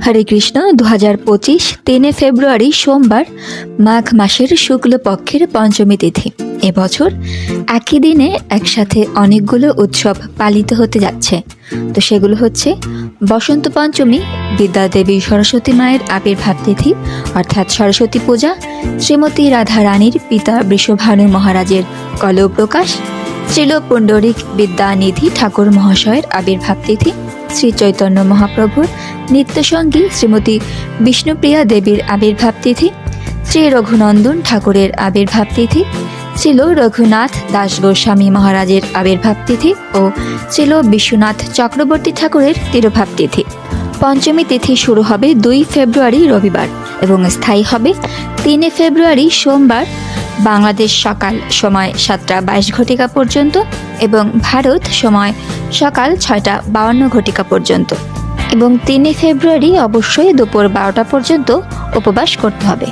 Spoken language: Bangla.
হরে কৃষ্ণ। 2025 3 ফেব্রুয়ারি সোমবার, মাঘ মাসের শুক্লপক্ষের পঞ্চমী তিথি। এবছর একই দিনে একসাথে অনেকগুলো উৎসব পালিত হতে যাচ্ছে। তো সেগুলো হচ্ছে বসন্ত পঞ্চমী, বিদ্যা দেবী সরস্বতী মায়ের আবির্ভাব তিথি অর্থাৎ সরস্বতী পূজা, শ্রীমতী রাধা রানীর পিতা বৃষভানু মহারাজের কলৌ প্রকাশ, শ্রীল পুণ্ডরিক বিদ্যানিধি ঠাকুর মহাশয়ের আবির্ভাব তিথি, শ্রী চৈতন্য মহাপ্রভুর নিত্যসঙ্গী শ্রীমতী বিষ্ণুপ্রিয়া দেবীর আবির্ভাব তিথি, শ্রী রঘুনন্দন ঠাকুরের আবির্ভাব তিথি, শ্রীল রঘুনাথ দাস গোস্বামী মহারাজের আবির্ভাব তিথি ও শ্রীল বিশ্বনাথ চক্রবর্তী ঠাকুরের তিরোভাব তিথি। পঞ্চমী তিথি শুরু হবে 2 ফেব্রুয়ারি রবিবার এবং স্থায়ী হবে 3 ফেব্রুয়ারি সোমবার, বাংলাদেশ সকাল সময় 7:22 পর্যন্ত এবং ভারত সময় সকাল 6:52 পর্যন্ত। এবং 3 ফেব্রুয়ারি অবশ্যই দুপুর 12টা পর্যন্ত উপবাস করতে হবে।